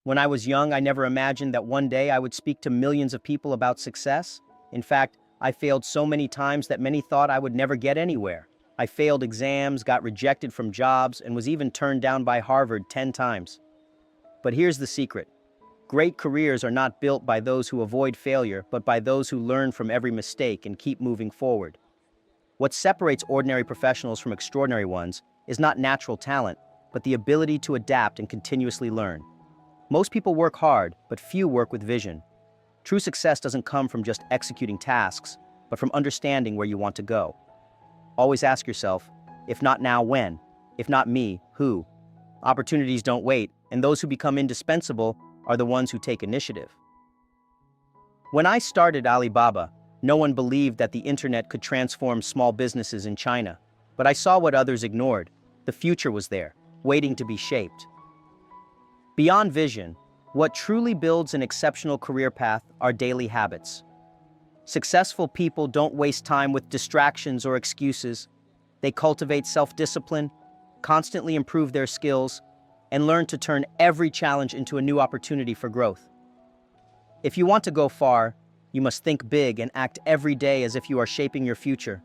When I was young, I never imagined that one day I would speak to millions of people about success. In fact, I failed so many times that many thought I would never get anywhere. I failed exams, got rejected from jobs, and was even turned down by Harvard 10 times. But here's the secret. Great careers are not built by those who avoid failure, but by those who learn from every mistake and keep moving forward. What separates ordinary professionals from extraordinary ones is not natural talent, but the ability to adapt and continuously learn. Most people work hard, but few work with vision. True success doesn't come from just executing tasks, but from understanding where you want to go. Always ask yourself, if not now, when? If not me, who? Opportunities don't wait, and those who become indispensable are the ones who take initiative. When I started Alibaba, no one believed that the internet could transform small businesses in China. But I saw what others ignored. The future was there, waiting to be shaped. Beyond vision, what truly builds an exceptional career path are daily habits. Successful people don't waste time with distractions or excuses. They cultivate self-discipline, constantly improve their skills, and learn to turn every challenge into a new opportunity for growth. If you want to go far, you must think big and act every day as if you are shaping your future.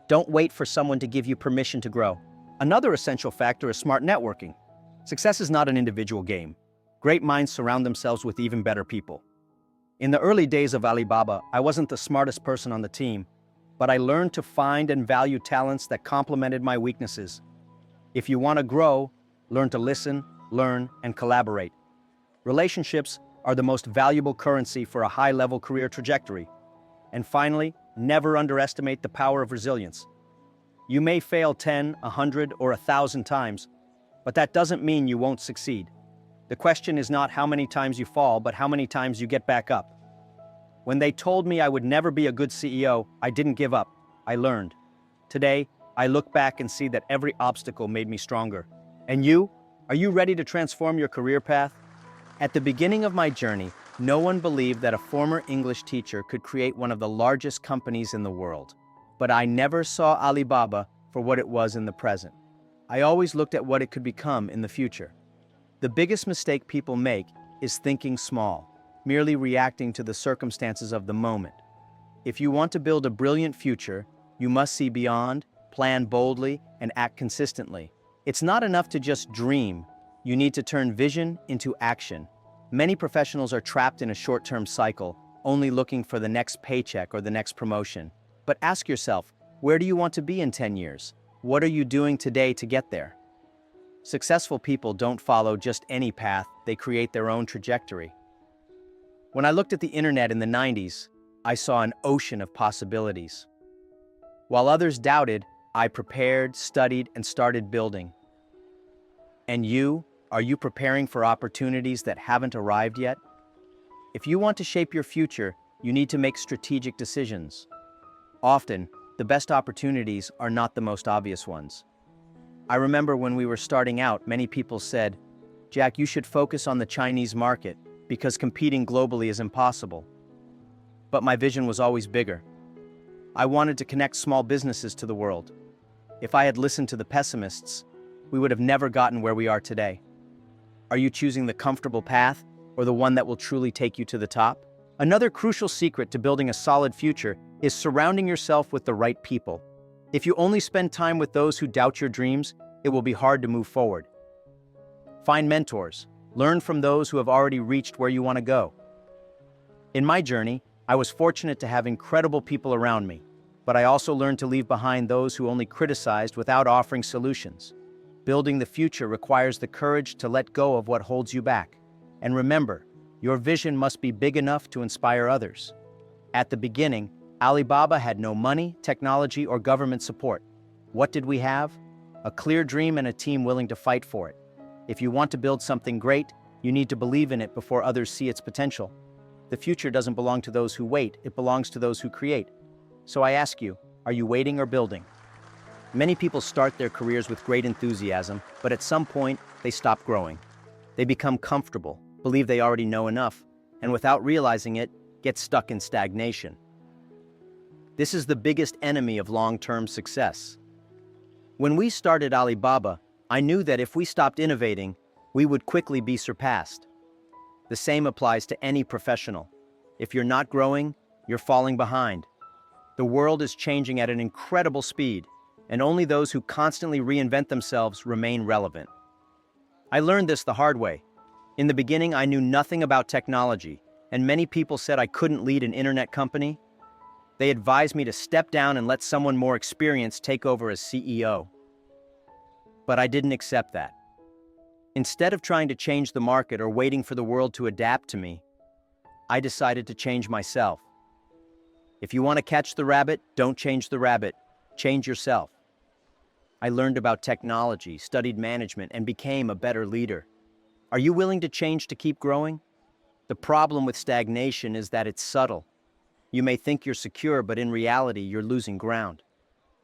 Don't wait for someone to give you permission to grow. Another essential factor is smart networking. Success is not an individual game. Great minds surround themselves with even better people. In the early days of Alibaba, I wasn't the smartest person on the team, but I learned to find and value talents that complemented my weaknesses. If you want to grow, learn to listen, learn, and collaborate. Relationships are the most valuable currency for a high-level career trajectory. And finally, never underestimate the power of resilience. You may fail 10, 100, or 1,000 times, but that doesn't mean you won't succeed. The question is not how many times you fall, but how many times you get back up. When they told me I would never be a good CEO, I didn't give up. I learned. Today, I look back and see that every obstacle made me stronger. And you? Are you ready to transform your career path? At the beginning of my journey, no one believed that a former English teacher could create one of the largest companies in the world. But I never saw Alibaba for what it was in the present. I always looked at what it could become in the future. The biggest mistake people make is thinking small, merely reacting to the circumstances of the moment. If you want to build a brilliant future, you must see beyond, plan boldly, and act consistently. It's not enough to just dream. You need to turn vision into action. Many professionals are trapped in a short-term cycle, only looking for the next paycheck or the next promotion. But ask yourself, where do you want to be in 10 years? What are you doing today to get there? Successful people don't follow just any path, they create their own trajectory. When I looked at the internet in the 90s, I saw an ocean of possibilities. While others doubted, I prepared, studied, and started building. And you? Are you preparing for opportunities that haven't arrived yet? If you want to shape your future, you need to make strategic decisions. Often, the best opportunities are not the most obvious ones. I remember when we were starting out, many people said, "Jack, you should focus on the Chinese market because competing globally is impossible." But my vision was always bigger. I wanted to connect small businesses to the world. If I had listened to the pessimists, we would have never gotten where we are today. Are you choosing the comfortable path or the one that will truly take you to the top? Another crucial secret to building a solid future is surrounding yourself with the right people. If you only spend time with those who doubt your dreams, it will be hard to move forward. Find mentors. Learn from those who have already reached where you want to go. In my journey, I was fortunate to have incredible people around me, but I also learned to leave behind those who only criticized without offering solutions. Building the future requires the courage to let go of what holds you back. And remember, your vision must be big enough to inspire others. At the beginning, Alibaba had no money, technology, or government support. What did we have? A clear dream and a team willing to fight for it. If you want to build something great, you need to believe in it before others see its potential. The future doesn't belong to those who wait, it belongs to those who create. So I ask you, are you waiting or building? Many people start their careers with great enthusiasm, but at some point, they stop growing. They become comfortable, believe they already know enough, and without realizing it, get stuck in stagnation. This is the biggest enemy of long-term success. When we started Alibaba, I knew that if we stopped innovating, we would quickly be surpassed. The same applies to any professional. If you're not growing, you're falling behind. The world is changing at an incredible speed, and only those who constantly reinvent themselves remain relevant. I learned this the hard way. In the beginning, I knew nothing about technology, and many people said I couldn't lead an internet company. They advised me to step down and let someone more experienced take over as CEO. But I didn't accept that. Instead of trying to change the market or waiting for the world to adapt to me, I decided to change myself. If you want to catch the rabbit, don't change the rabbit. Change yourself. I learned about technology, studied management, and became a better leader. Are you willing to change to keep growing? The problem with stagnation is that it's subtle. You may think you're secure, but in reality, you're losing ground.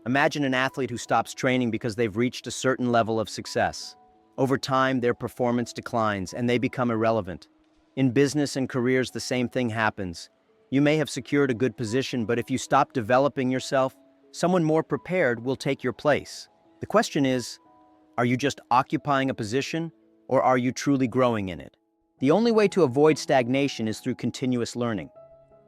Imagine an athlete who stops training because they've reached a certain level of success. Over time, their performance declines and they become irrelevant. In business and careers, the same thing happens. You may have secured a good position, but if you stop developing yourself, someone more prepared will take your place. The question is, are you just occupying a position, or are you truly growing in it? The only way to avoid stagnation is through continuous learning.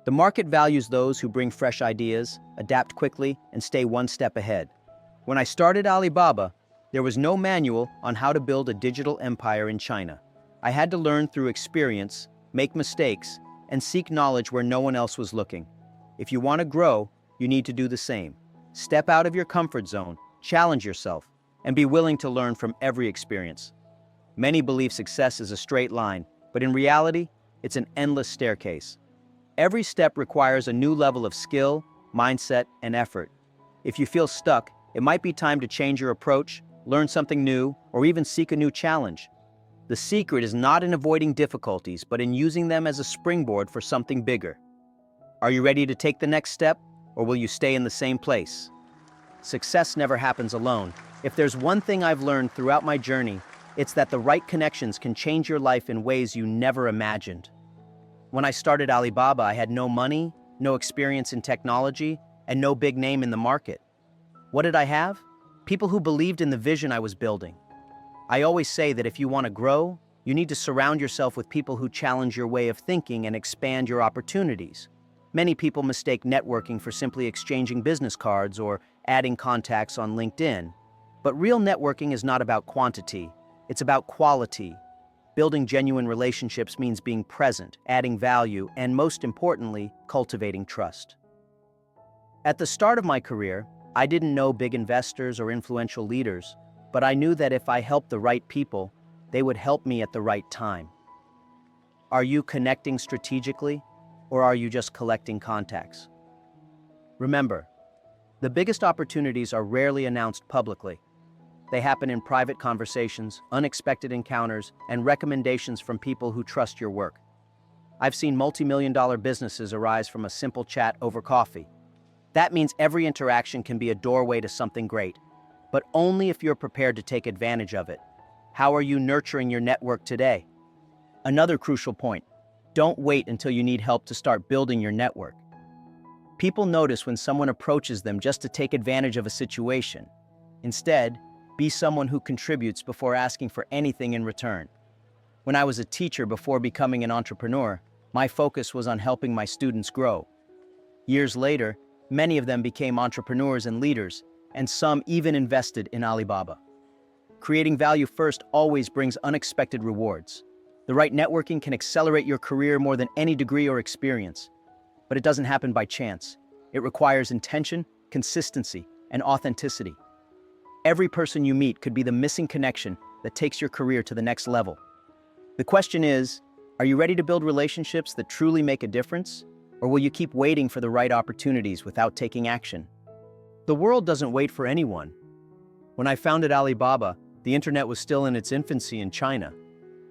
The market values those who bring fresh ideas, adapt quickly, and stay one step ahead. When I started Alibaba, there was no manual on how to build a digital empire in China. I had to learn through experience, make mistakes, and seek knowledge where no one else was looking. If you want to grow, you need to do the same. Step out of your comfort zone, challenge yourself, and be willing to learn from every experience. Many believe success is a straight line, but in reality, it's an endless staircase. Every step requires a new level of skill, mindset, and effort. If you feel stuck, it might be time to change your approach, learn something new, or even seek a new challenge. The secret is not in avoiding difficulties, but in using them as a springboard for something bigger. Are you ready to take the next step, or will you stay in the same place? Success never happens alone. If there's one thing I've learned throughout my journey, it's that the right connections can change your life in ways you never imagined. When I started Alibaba, I had no money, no experience in technology, and no big name in the market. What did I have? People who believed in the vision I was building. I always say that if you want to grow, you need to surround yourself with people who challenge your way of thinking and expand your opportunities. Many people mistake networking for simply exchanging business cards or adding contacts on LinkedIn. But real networking is not about quantity, it's about quality. Building genuine relationships means being present, adding value, and most importantly, cultivating trust. At the start of my career, I didn't know big investors or influential leaders, but I knew that if I helped the right people, they would help me at the right time. Are you connecting strategically, or are you just collecting contacts? Remember, the biggest opportunities are rarely announced publicly. They happen in private conversations, unexpected encounters, and recommendations from people who trust your work. I've seen multi-million-dollar businesses arise from a simple chat over coffee. That means every interaction can be a doorway to something great, but only if you're prepared to take advantage of it. How are you nurturing your network today? Another crucial point: don't wait until you need help to start building your network. People notice when someone approaches them just to take advantage of a situation. Instead, be someone who contributes before asking for anything in return. When I was a teacher before becoming an entrepreneur, my focus was on helping my students grow. Years later, many of them became entrepreneurs and leaders, and some even invested in Alibaba. Creating value first always brings unexpected rewards. The right networking can accelerate your career more than any degree or experience. But it doesn't happen by chance. It requires intention, consistency, and authenticity. Every person you meet could be the missing connection that takes your career to the next level. The question is, are you ready to build relationships that truly make a difference? Or will you keep waiting for the right opportunities without taking action? The world doesn't wait for anyone. When I founded Alibaba, the internet was still in its infancy in China.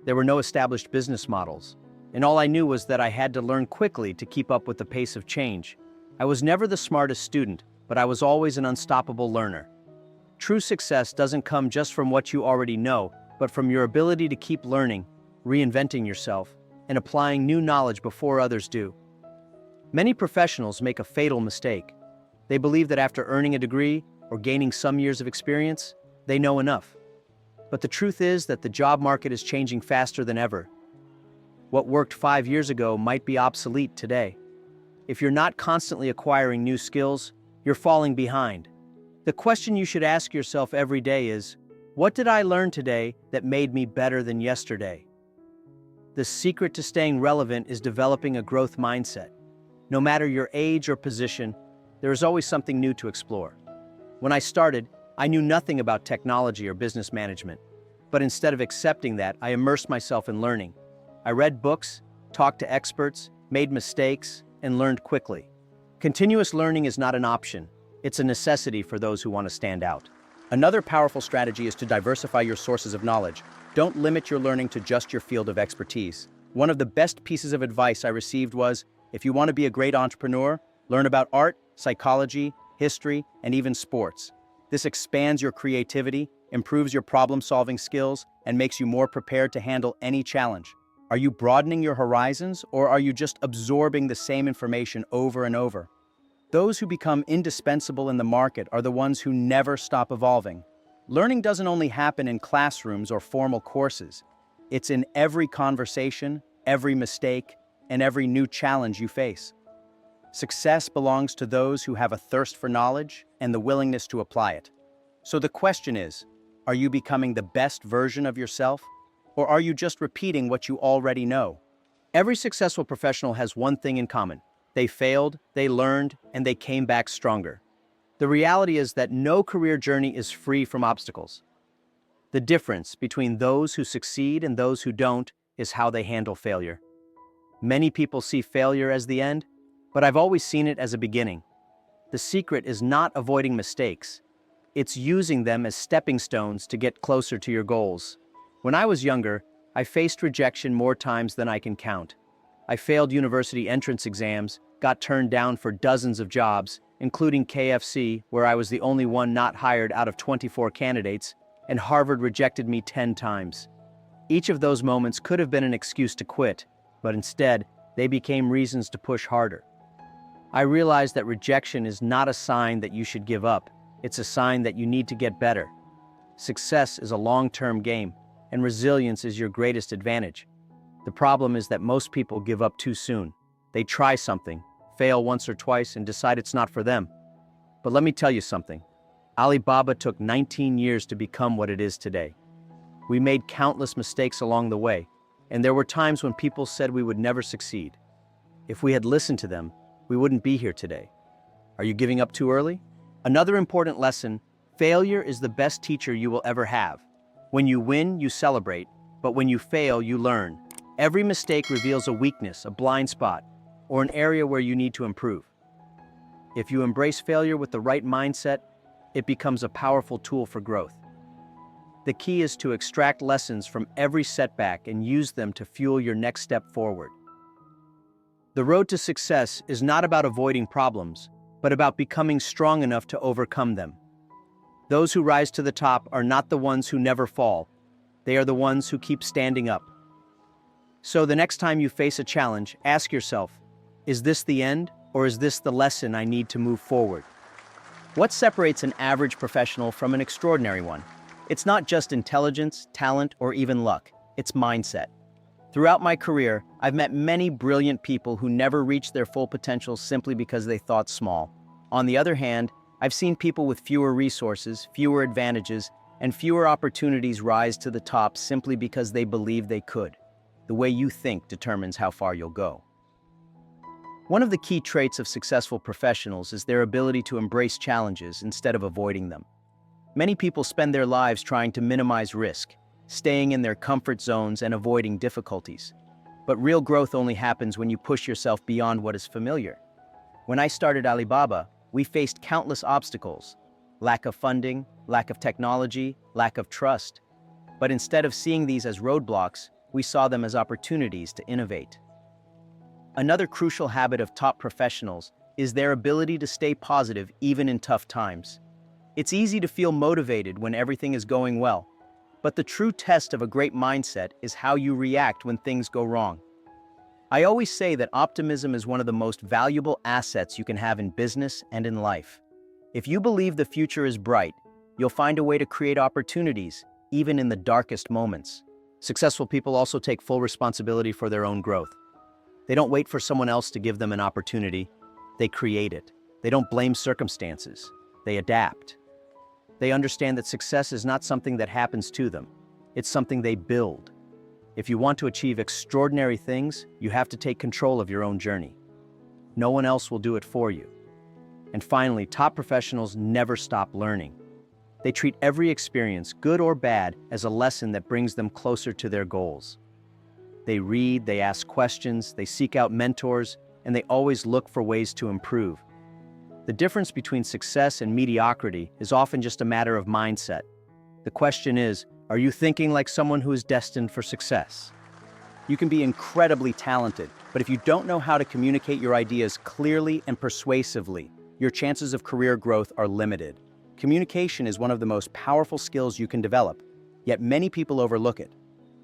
There were no established business models, and all I knew was that I had to learn quickly to keep up with the pace of change. I was never the smartest student, but I was always an unstoppable learner. True success doesn't come just from what you already know, but from your ability to keep learning, reinventing yourself, and applying new knowledge before others do. Many professionals make a fatal mistake. They believe that after earning a degree or gaining some years of experience, they know enough. But the truth is that the job market is changing faster than ever. What worked 5 years ago might be obsolete today. If you're not constantly acquiring new skills, you're falling behind. The question you should ask yourself every day is, what did I learn today that made me better than yesterday? The secret to staying relevant is developing a growth mindset. No matter your age or position, there is always something new to explore. When I started, I knew nothing about technology or business management. But instead of accepting that, I immersed myself in learning. I read books, talked to experts, made mistakes, and learned quickly. Continuous learning is not an option. It's a necessity for those who want to stand out. Another powerful strategy is to diversify your sources of knowledge. Don't limit your learning to just your field of expertise. One of the best pieces of advice I received was, if you want to be a great entrepreneur, learn about art, psychology, history, and even sports. This expands your creativity, improves your problem-solving skills, and makes you more prepared to handle any challenge. Are you broadening your horizons, or are you just absorbing the same information over and over? Those who become indispensable in the market are the ones who never stop evolving. Learning doesn't only happen in classrooms or formal courses. It's in every conversation, every mistake, and every new challenge you face. Success belongs to those who have a thirst for knowledge and the willingness to apply it. So the question is, are you becoming the best version of yourself? Or are you just repeating what you already know? Every successful professional has one thing in common. They failed, they learned, and they came back stronger. The reality is that no career journey is free from obstacles. The difference between those who succeed and those who don't is how they handle failure. Many people see failure as the end, but I've always seen it as a beginning. The secret is not avoiding mistakes. It's using them as stepping stones to get closer to your goals. When I was younger, I faced rejection more times than I can count. I failed university entrance exams, got turned down for dozens of jobs, including KFC, where I was the only one not hired out of 24 candidates, and Harvard rejected me 10 times. Each of those moments could have been an excuse to quit, but instead, they became reasons to push harder. I realized that rejection is not a sign that you should give up. It's a sign that you need to get better. Success is a long-term game, and resilience is your greatest advantage. The problem is that most people give up too soon. They try something, fail once or twice, and decide it's not for them. But let me tell you something. Alibaba took 19 years to become what it is today. We made countless mistakes along the way, and there were times when people said we would never succeed. If we had listened to them, we wouldn't be here today. Are you giving up too early? Another important lesson: failure is the best teacher you will ever have. When you win, you celebrate, but when you fail, you learn. Every mistake reveals a weakness, a blind spot, or an area where you need to improve. If you embrace failure with the right mindset, it becomes a powerful tool for growth. The key is to extract lessons from every setback and use them to fuel your next step forward. The road to success is not about avoiding problems, but about becoming strong enough to overcome them. Those who rise to the top are not the ones who never fall. They are the ones who keep standing up. So the next time you face a challenge, ask yourself, is this the end, or is this the lesson I need to move forward? What separates an average professional from an extraordinary one? It's not just intelligence, talent, or even luck. It's mindset. Throughout my career, I've met many brilliant people who never reached their full potential simply because they thought small. On the other hand, I've seen people with fewer resources, fewer advantages, and fewer opportunities rise to the top simply because they believe they could. The way you think determines how far you'll go. One of the key traits of successful professionals is their ability to embrace challenges instead of avoiding them. Many people spend their lives trying to minimize risk, staying in their comfort zones and avoiding difficulties. But real growth only happens when you push yourself beyond what is familiar. When I started Alibaba, we faced countless obstacles: lack of funding, lack of technology, lack of trust. But instead of seeing these as roadblocks, we saw them as opportunities to innovate. Another crucial habit of top professionals is their ability to stay positive even in tough times. It's easy to feel motivated when everything is going well, but the true test of a great mindset is how you react when things go wrong. I always say that optimism is one of the most valuable assets you can have in business and in life. If you believe the future is bright, you'll find a way to create opportunities, even in the darkest moments. Successful people also take full responsibility for their own growth. They don't wait for someone else to give them an opportunity. They create it. They don't blame circumstances. They adapt. They understand that success is not something that happens to them. It's something they build. If you want to achieve extraordinary things, you have to take control of your own journey. No one else will do it for you. And finally, top professionals never stop learning. They treat every experience, good or bad, as a lesson that brings them closer to their goals. They read, they ask questions, they seek out mentors, and they always look for ways to improve. The difference between success and mediocrity is often just a matter of mindset. The question is, are you thinking like someone who is destined for success? You can be incredibly talented, but if you don't know how to communicate your ideas clearly and persuasively, your chances of career growth are limited. Communication is one of the most powerful skills you can develop, yet many people overlook it.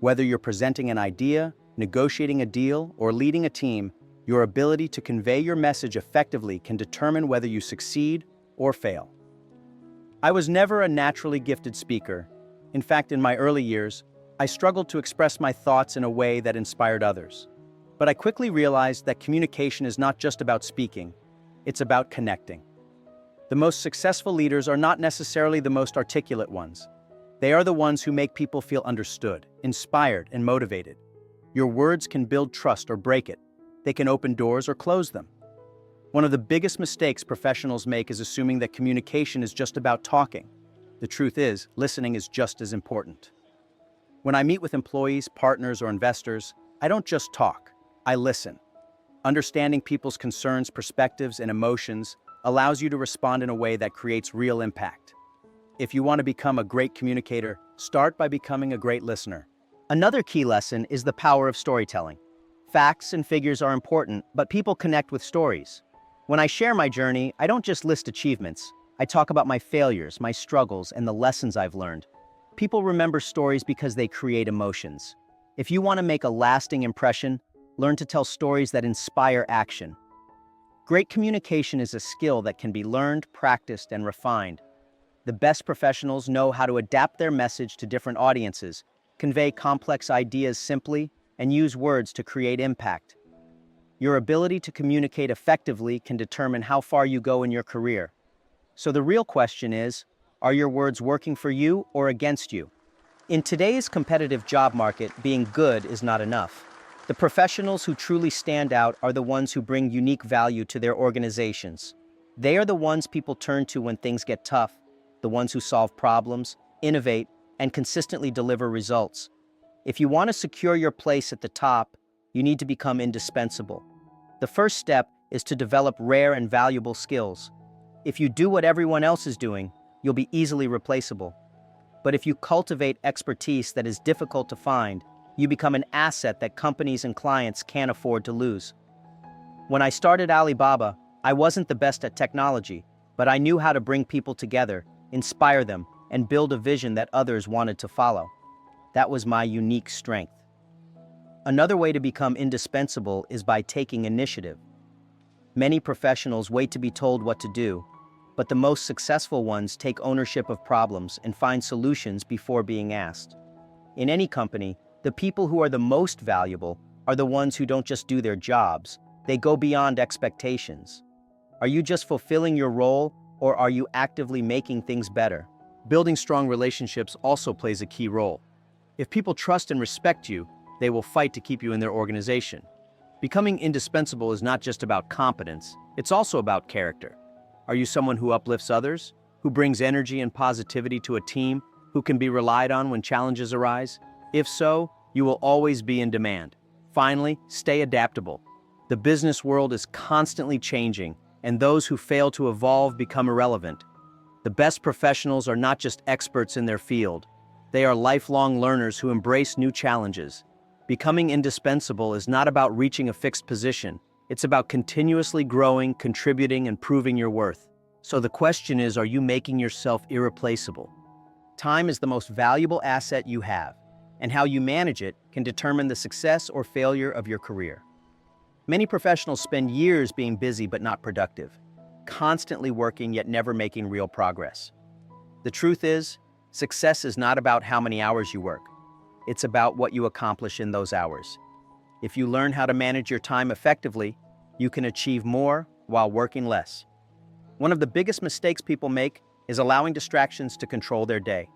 Whether you're presenting an idea, negotiating a deal, or leading a team, your ability to convey your message effectively can determine whether you succeed or fail. I was never a naturally gifted speaker. In fact, in my early years, I struggled to express my thoughts in a way that inspired others. But I quickly realized that communication is not just about speaking, it's about connecting. The most successful leaders are not necessarily the most articulate ones. They are the ones who make people feel understood, inspired, and motivated. Your words can build trust or break it. They can open doors or close them. One of the biggest mistakes professionals make is assuming that communication is just about talking. The truth is, listening is just as important. When I meet with employees, partners, or investors, I don't just talk, I listen. Understanding people's concerns, perspectives, and emotions allows you to respond in a way that creates real impact. If you want to become a great communicator, start by becoming a great listener. Another key lesson is the power of storytelling. Facts and figures are important, but people connect with stories. When I share my journey, I don't just list achievements. I talk about my failures, my struggles, and the lessons I've learned. People remember stories because they create emotions. If you want to make a lasting impression, learn to tell stories that inspire action. Great communication is a skill that can be learned, practiced, and refined. The best professionals know how to adapt their message to different audiences, convey complex ideas simply, and use words to create impact. Your ability to communicate effectively can determine how far you go in your career. So the real question is, are your words working for you or against you? In today's competitive job market, being good is not enough. The professionals who truly stand out are the ones who bring unique value to their organizations. They are the ones people turn to when things get tough, the ones who solve problems, innovate, and consistently deliver results. If you want to secure your place at the top, you need to become indispensable. The first step is to develop rare and valuable skills. If you do what everyone else is doing, you'll be easily replaceable. But if you cultivate expertise that is difficult to find, you become an asset that companies and clients can't afford to lose. When I started Alibaba, I wasn't the best at technology, but I knew how to bring people together, inspire them, and build a vision that others wanted to follow. That was my unique strength. Another way to become indispensable is by taking initiative. Many professionals wait to be told what to do, but the most successful ones take ownership of problems and find solutions before being asked. In any company, the people who are the most valuable are the ones who don't just do their jobs, they go beyond expectations. Are you just fulfilling your role, or are you actively making things better? Building strong relationships also plays a key role. If people trust and respect you, they will fight to keep you in their organization. Becoming indispensable is not just about competence, it's also about character. Are you someone who uplifts others, who brings energy and positivity to a team, who can be relied on when challenges arise? If so, you will always be in demand. Finally, stay adaptable. The business world is constantly changing, and those who fail to evolve become irrelevant. The best professionals are not just experts in their field. They are lifelong learners who embrace new challenges. Becoming indispensable is not about reaching a fixed position. It's about continuously growing, contributing, and proving your worth. So the question is, are you making yourself irreplaceable? Time is the most valuable asset you have, and how you manage it can determine the success or failure of your career. Many professionals spend years being busy but not productive, constantly working yet never making real progress. The truth is, Success is not about how many hours you work. It's about what you accomplish in those hours. If you learn how to manage your time effectively, you can achieve more while working less. One of the biggest mistakes people make is allowing distractions to control their day.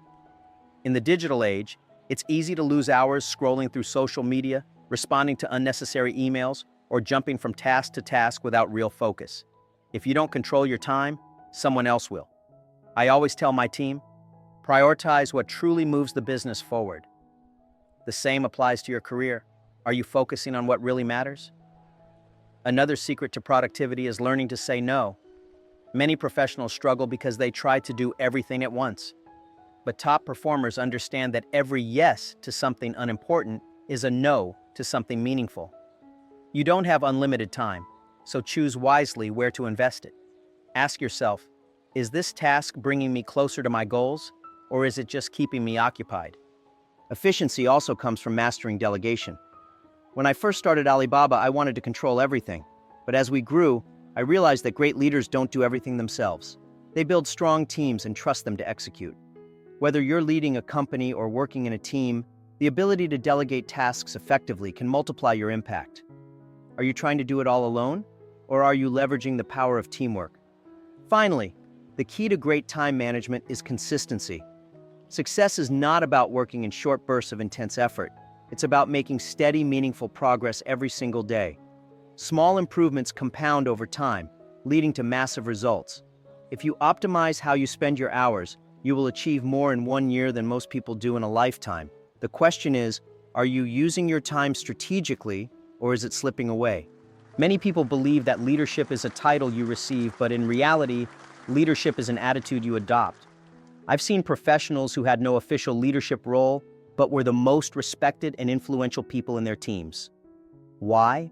In the digital age, it's easy to lose hours scrolling through social media, responding to unnecessary emails, or jumping from task to task without real focus. If you don't control your time, someone else will. I always tell my team, prioritize what truly moves the business forward. The same applies to your career. Are you focusing on what really matters? Another secret to productivity is learning to say no. Many professionals struggle because they try to do everything at once. But top performers understand that every yes to something unimportant is a no to something meaningful. You don't have unlimited time, so choose wisely where to invest it. Ask yourself, is this task bringing me closer to my goals, or is it just keeping me occupied? Efficiency also comes from mastering delegation. When I first started Alibaba, I wanted to control everything. But as we grew, I realized that great leaders don't do everything themselves. They build strong teams and trust them to execute. Whether you're leading a company or working in a team, the ability to delegate tasks effectively can multiply your impact. Are you trying to do it all alone, or are you leveraging the power of teamwork? Finally, the key to great time management is consistency. Success is not about working in short bursts of intense effort. It's about making steady, meaningful progress every single day. Small improvements compound over time, leading to massive results. If you optimize how you spend your hours, you will achieve more in 1 year than most people do in a lifetime. The question is, are you using your time strategically, or is it slipping away? Many people believe that leadership is a title you receive, but in reality, leadership is an attitude you adopt. I've seen professionals who had no official leadership role, but were the most respected and influential people in their teams. Why?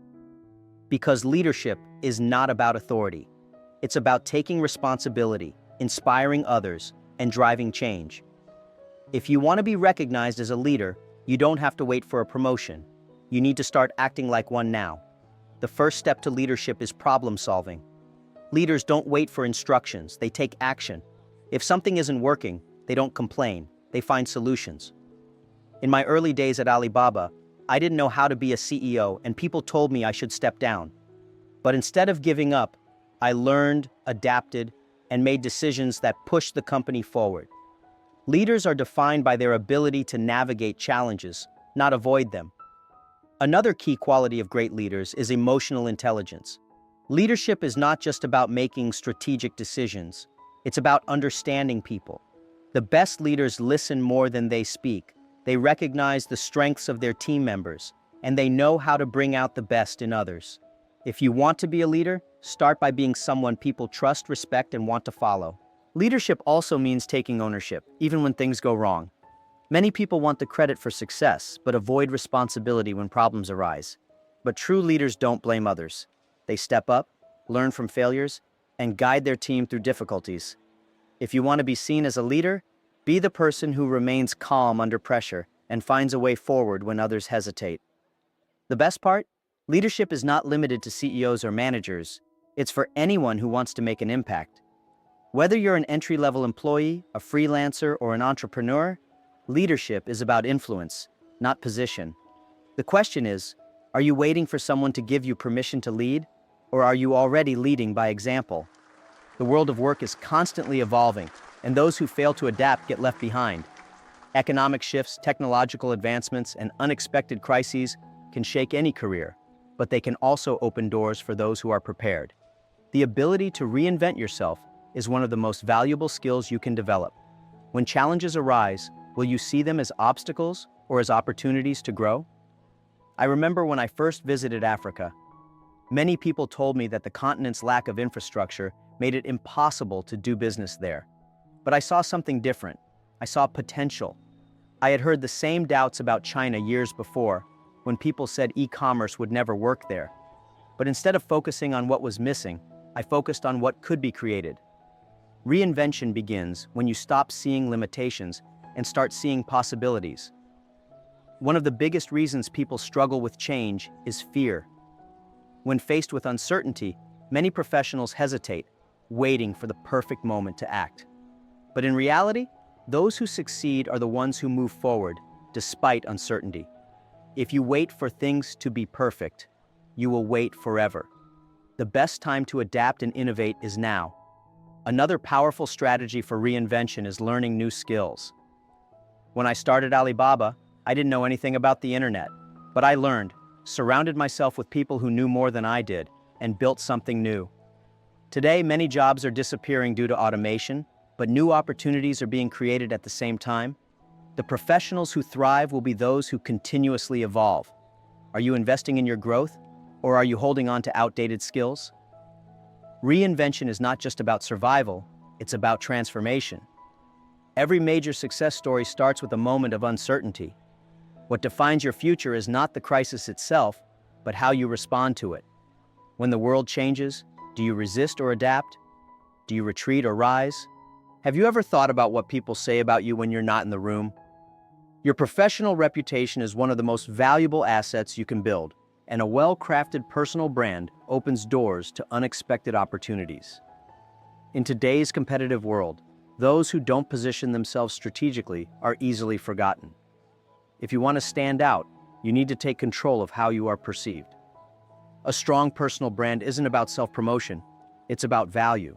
Because leadership is not about authority. It's about taking responsibility, inspiring others, and driving change. If you want to be recognized as a leader, you don't have to wait for a promotion. You need to start acting like one now. The first step to leadership is problem solving. Leaders don't wait for instructions, they take action. If something isn't working, they don't complain, they find solutions. In my early days at Alibaba, I didn't know how to be a CEO, and people told me I should step down. But instead of giving up, I learned, adapted, and made decisions that pushed the company forward. Leaders are defined by their ability to navigate challenges, not avoid them. Another key quality of great leaders is emotional intelligence. Leadership is not just about making strategic decisions. It's about understanding people. The best leaders listen more than they speak. They recognize the strengths of their team members, and they know how to bring out the best in others. If you want to be a leader, start by being someone people trust, respect, and want to follow. Leadership also means taking ownership, even when things go wrong. Many people want the credit for success, but avoid responsibility when problems arise. But true leaders don't blame others. They step up, learn from failures, and guide their team through difficulties. If you want to be seen as a leader, be the person who remains calm under pressure and finds a way forward when others hesitate. The best part? Leadership is not limited to CEOs or managers. It's for anyone who wants to make an impact. Whether you're an entry-level employee, a freelancer, or an entrepreneur, leadership is about influence, not position. The question is, are you waiting for someone to give you permission to lead, or are you already leading by example? The world of work is constantly evolving, and those who fail to adapt get left behind. Economic shifts, technological advancements, and unexpected crises can shake any career, but they can also open doors for those who are prepared. The ability to reinvent yourself is one of the most valuable skills you can develop. When challenges arise, will you see them as obstacles or as opportunities to grow? I remember when I first visited Africa, many people told me that the continent's lack of infrastructure made it impossible to do business there. But I saw something different. I saw potential. I had heard the same doubts about China years before, when people said e-commerce would never work there. But instead of focusing on what was missing, I focused on what could be created. Reinvention begins when you stop seeing limitations and start seeing possibilities. One of the biggest reasons people struggle with change is fear. When faced with uncertainty, many professionals hesitate, waiting for the perfect moment to act. But in reality, Those who succeed are the ones who move forward despite uncertainty. If you wait for things to be perfect, you will wait forever. The best time to adapt and innovate is now. Another powerful strategy for reinvention is learning new skills. When I started Alibaba, I didn't know anything about the internet, but I learned, surrounded myself with people who knew more than I did, and built something new. Today, many jobs are disappearing due to automation, but new opportunities are being created at the same time. The professionals who thrive will be those who continuously evolve. Are you investing in your growth, or are you holding on to outdated skills? Reinvention is not just about survival, it's about transformation. Every major success story starts with a moment of uncertainty. What defines your future is not the crisis itself, but how you respond to it. When the world changes, do you resist or adapt? Do you retreat or rise? Have you ever thought about what people say about you when you're not in the room? Your professional reputation is one of the most valuable assets you can build, and a well-crafted personal brand opens doors to unexpected opportunities. In today's competitive world, those who don't position themselves strategically are easily forgotten. If you want to stand out, you need to take control of how you are perceived. A strong personal brand isn't about self-promotion, it's about value.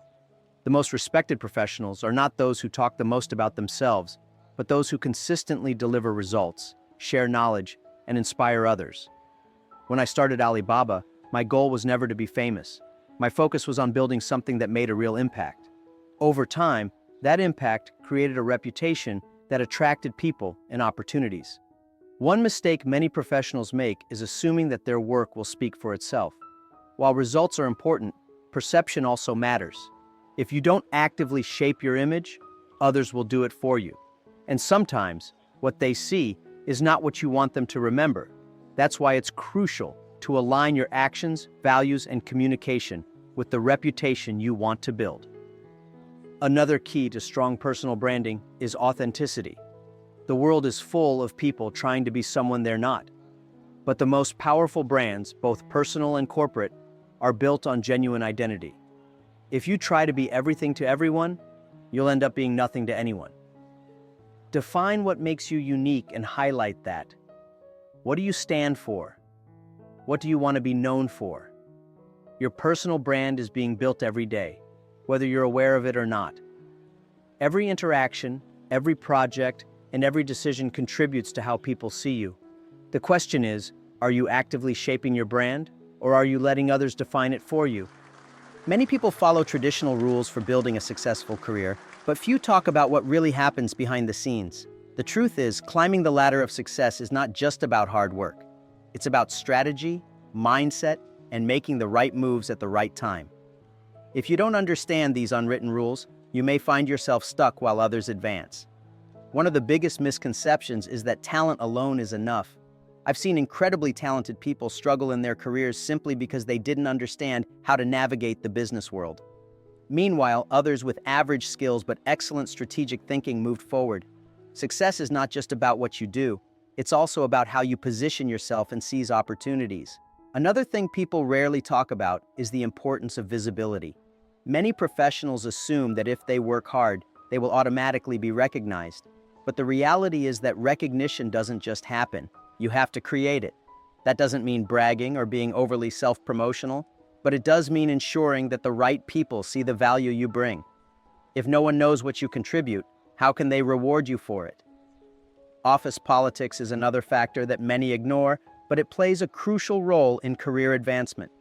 The most respected professionals are not those who talk the most about themselves, but those who consistently deliver results, share knowledge, and inspire others. When I started Alibaba, my goal was never to be famous. My focus was on building something that made a real impact. Over time, that impact created a reputation that attracted people and opportunities. One mistake many professionals make is assuming that their work will speak for itself. While results are important, perception also matters. If you don't actively shape your image, others will do it for you. And sometimes, what they see is not what you want them to remember. That's why it's crucial to align your actions, values, and communication with the reputation you want to build. Another key to strong personal branding is authenticity. The world is full of people trying to be someone they're not. But the most powerful brands, both personal and corporate, are built on genuine identity. If you try to be everything to everyone, you'll end up being nothing to anyone. Define what makes you unique and highlight that. What do you stand for? What do you want to be known for? Your personal brand is being built every day, whether you're aware of it or not. Every interaction, every project, and every decision contributes to how people see you. The question is, are you actively shaping your brand, or are you letting others define it for you? Many people follow traditional rules for building a successful career, but few talk about what really happens behind the scenes. The truth is, climbing the ladder of success is not just about hard work. It's about strategy, mindset, and making the right moves at the right time. If you don't understand these unwritten rules, you may find yourself stuck while others advance. One of the biggest misconceptions is that talent alone is enough. I've seen incredibly talented people struggle in their careers simply because they didn't understand how to navigate the business world. Meanwhile, others with average skills but excellent strategic thinking moved forward. Success is not just about what you do, it's also about how you position yourself and seize opportunities. Another thing people rarely talk about is the importance of visibility. Many professionals assume that if they work hard, they will automatically be recognized. But the reality is that recognition doesn't just happen. You have to create it. That doesn't mean bragging or being overly self-promotional, but it does mean ensuring that the right people see the value you bring. If no one knows what you contribute, how can they reward you for it? Office politics is another factor that many ignore, but it plays a crucial role in career advancement.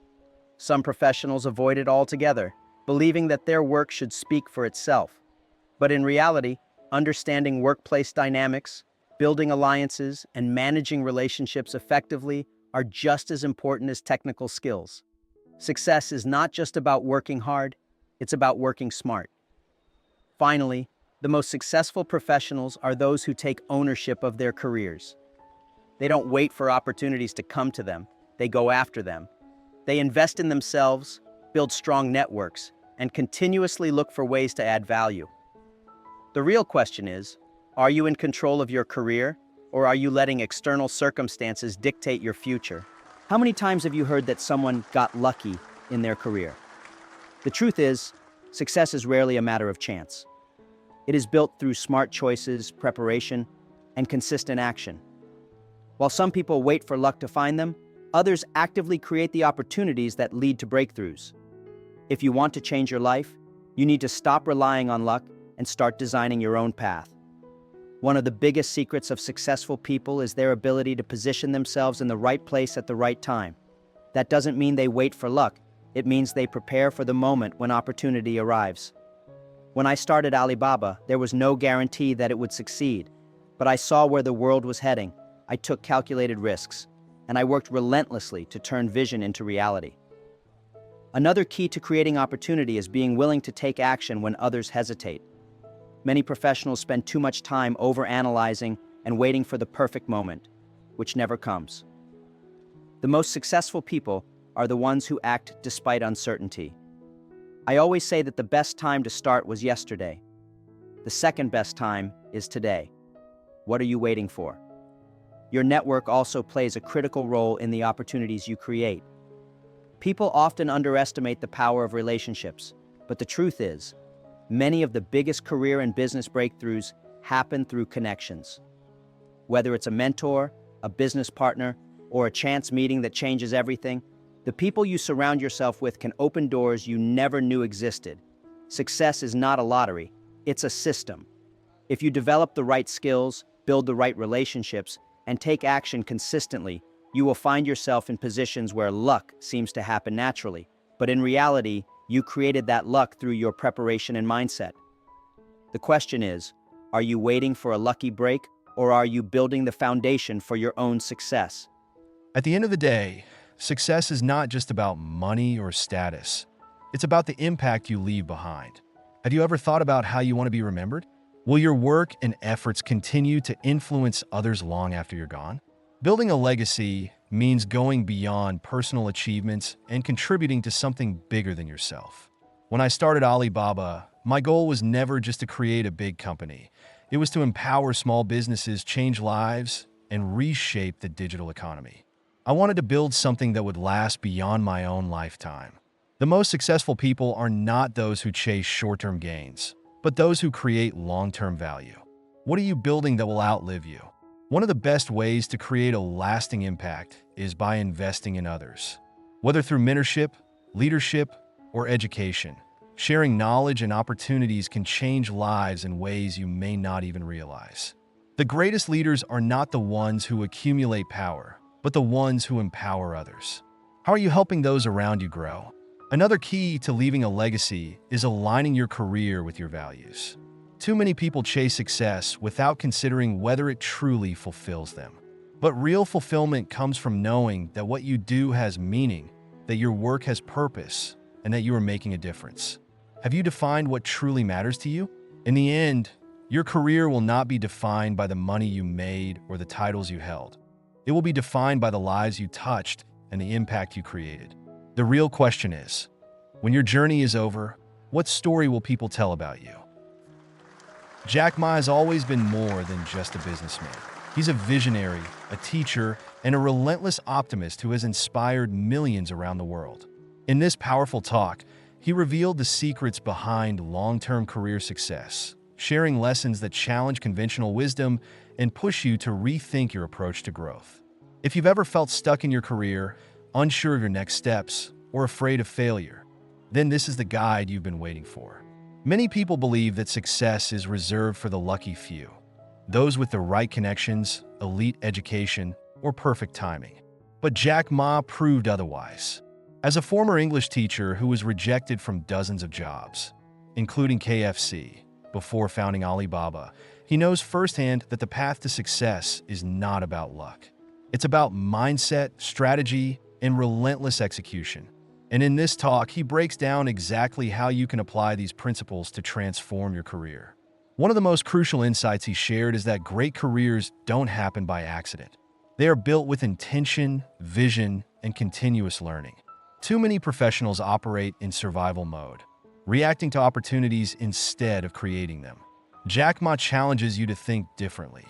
Some professionals avoid it altogether, believing that their work should speak for itself. But in reality, understanding workplace dynamics, building alliances, and managing relationships effectively are just as important as technical skills. Success is not just about working hard, it's about working smart. Finally, the most successful professionals are those who take ownership of their careers. They don't wait for opportunities to come to them, they go after them. They invest in themselves, build strong networks, and continuously look for ways to add value. The real question is, are you in control of your career, or are you letting external circumstances dictate your future? How many times have you heard that someone got lucky in their career? The truth is, success is rarely a matter of chance. It is built through smart choices, preparation, and consistent action. While some people wait for luck to find them, others actively create the opportunities that lead to breakthroughs. If you want to change your life, you need to stop relying on luck and start designing your own path. One of the biggest secrets of successful people is their ability to position themselves in the right place at the right time. That doesn't mean they wait for luck. It means they prepare for the moment when opportunity arrives. When I started Alibaba, there was no guarantee that it would succeed, but I saw where the world was heading. I took calculated risks, and I worked relentlessly to turn vision into reality. Another key to creating opportunity is being willing to take action when others hesitate. Many professionals spend too much time overanalyzing and waiting for the perfect moment, which never comes. The most successful people are the ones who act despite uncertainty. I always say that the best time to start was yesterday. The second best time is today. What are you waiting for? Your network also plays a critical role in the opportunities you create. People often underestimate the power of relationships, but the truth is, many of the biggest career and business breakthroughs happen through connections. Whether it's a mentor, a business partner, or a chance meeting that changes everything, the people you surround yourself with can open doors you never knew existed. Success is not a lottery, it's a system. If you develop the right skills, build the right relationships, and take action consistently, you will find yourself in positions where luck seems to happen naturally. But in reality, you created that luck through your preparation and mindset. The question is, are you waiting for a lucky break, or are you building the foundation for your own success? At the end of the day, success is not just about money or status. It's about the impact you leave behind. Have you ever thought about how you want to be remembered? Will your work and efforts continue to influence others long after you're gone? Building a legacy means going beyond personal achievements and contributing to something bigger than yourself. When I started Alibaba, my goal was never just to create a big company. It was to empower small businesses, change lives, and reshape the digital economy. I wanted to build something that would last beyond my own lifetime. The most successful people are not those who chase short-term gains, but those who create long-term value. What are you building that will outlive you? One of the best ways to create a lasting impact is by investing in others. Whether through mentorship, leadership, or education, sharing knowledge and opportunities can change lives in ways you may not even realize. The greatest leaders are not the ones who accumulate power, but the ones who empower others. How are you helping those around you grow? Another key to leaving a legacy is aligning your career with your values. Too many people chase success without considering whether it truly fulfills them. But real fulfillment comes from knowing that what you do has meaning, that your work has purpose, and that you are making a difference. Have you defined what truly matters to you? In the end, your career will not be defined by the money you made or the titles you held. It will be defined by the lives you touched and the impact you created. The real question is, when your journey is over, what story will people tell about you? Jack Ma has always been more than just a businessman. He's a visionary, a teacher, and a relentless optimist who has inspired millions around the world. In this powerful talk, he revealed the secrets behind long-term career success, sharing lessons that challenge conventional wisdom and push you to rethink your approach to growth. If you've ever felt stuck in your career, unsure of your next steps, or afraid of failure, then this is the guide you've been waiting for. Many people believe that success is reserved for the lucky few, those with the right connections, elite education, or perfect timing. But Jack Ma proved otherwise. As a former English teacher who was rejected from dozens of jobs, including KFC, before founding Alibaba, he knows firsthand that the path to success is not about luck. It's about mindset, strategy, and relentless execution. And in this talk, he breaks down exactly how you can apply these principles to transform your career. One of the most crucial insights he shared is that great careers don't happen by accident. They are built with intention, vision, and continuous learning. Too many professionals operate in survival mode, reacting to opportunities instead of creating them. Jack Ma challenges you to think differently,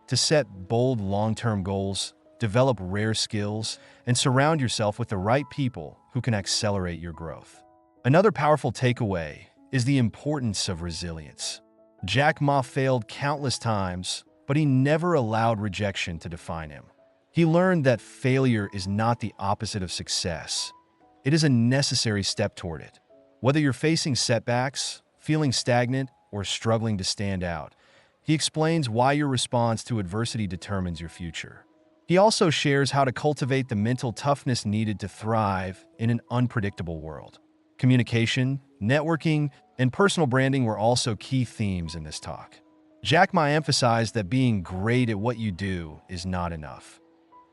to set bold long-term goals, develop rare skills, and surround yourself with the right people who can accelerate your growth. Another powerful takeaway is the importance of resilience. Jack Ma failed countless times, but he never allowed rejection to define him. He learned that failure is not the opposite of success. It is a necessary step toward it. Whether you're facing setbacks, feeling stagnant, or struggling to stand out, he explains why your response to adversity determines your future. He also shares how to cultivate the mental toughness needed to thrive in an unpredictable world. Communication, networking, and personal branding were also key themes in this talk. Jack Ma emphasized that being great at what you do is not enough.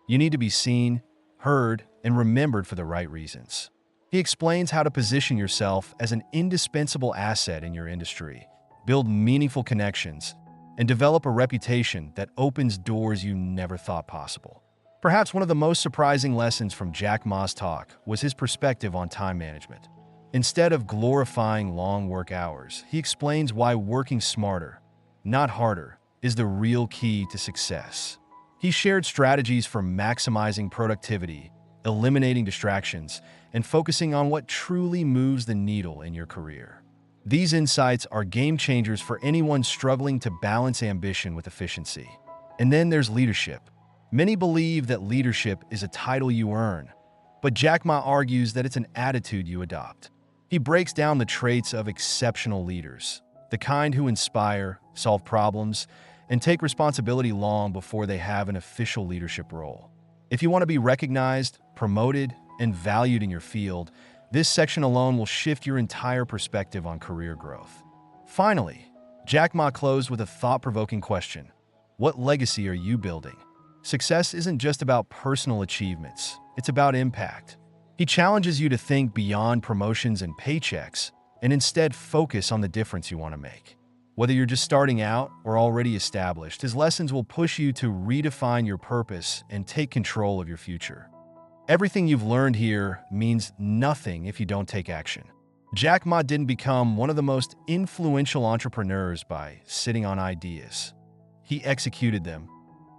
You need to be seen, heard, and remembered for the right reasons. He explains how to position yourself as an indispensable asset in your industry, build meaningful connections, and develop a reputation that opens doors you never thought possible. Perhaps one of the most surprising lessons from Jack Ma's talk was his perspective on time management. Instead of glorifying long work hours, he explains why working smarter, not harder, is the real key to success. He shared strategies for maximizing productivity, eliminating distractions, and focusing on what truly moves the needle in your career. These insights are game changers for anyone struggling to balance ambition with efficiency. And then there's leadership. Many believe that leadership is a title you earn, but Jack Ma argues that it's an attitude you adopt. He breaks down the traits of exceptional leaders, the kind who inspire, solve problems, and take responsibility long before they have an official leadership role. If you want to be recognized, promoted, and valued in your field, this section alone will shift your entire perspective on career growth. Finally, Jack Ma closed with a thought-provoking question. What legacy are you building? Success isn't just about personal achievements, it's about impact. He challenges you to think beyond promotions and paychecks and instead focus on the difference you want to make. Whether you're just starting out or already established, his lessons will push you to redefine your purpose and take control of your future. Everything you've learned here means nothing if you don't take action. Jack Ma didn't become one of the most influential entrepreneurs by sitting on ideas. He executed them,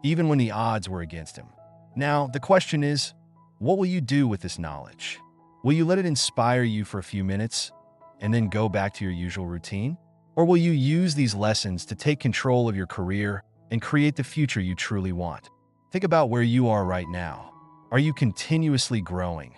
even when the odds were against him. Now, the question is, what will you do with this knowledge? Will you let it inspire you for a few minutes and then go back to your usual routine? Or will you use these lessons to take control of your career and create the future you truly want? Think about where you are right now. Are you continuously growing?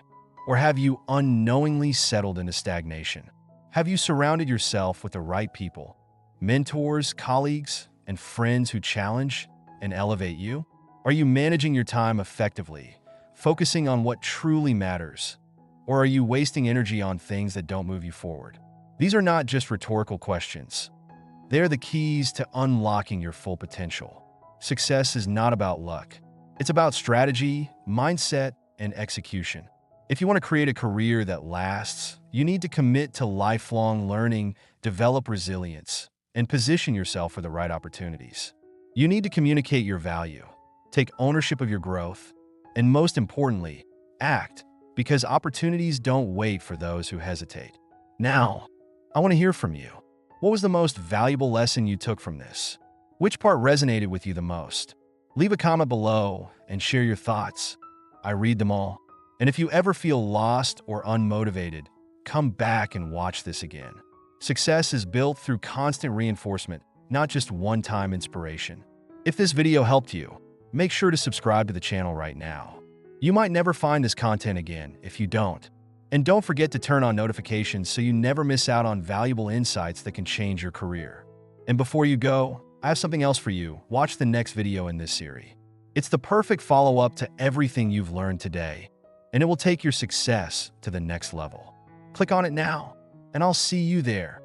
Or have you unknowingly settled into stagnation? Have you surrounded yourself with the right people, mentors, colleagues, and friends who challenge and elevate you? Are you managing your time effectively, focusing on what truly matters? Or are you wasting energy on things that don't move you forward? These are not just rhetorical questions. They're the keys to unlocking your full potential. Success is not about luck. It's about strategy, mindset, and execution. If you want to create a career that lasts, you need to commit to lifelong learning, develop resilience, and position yourself for the right opportunities. You need to communicate your value, take ownership of your growth, and most importantly, act, because opportunities don't wait for those who hesitate. Now, I want to hear from you. What was the most valuable lesson you took from this? Which part resonated with you the most? Leave a comment below and share your thoughts. I read them all. And if you ever feel lost or unmotivated, come back and watch this again. Success is built through constant reinforcement, not just one-time inspiration. If this video helped you, make sure to subscribe to the channel right now. You might never find this content again if you don't. And don't forget to turn on notifications so you never miss out on valuable insights that can change your career. And before you go, I have something else for you. Watch the next video in this series. It's the perfect follow-up to everything you've learned today, and it will take your success to the next level. Click on it now, and I'll see you there.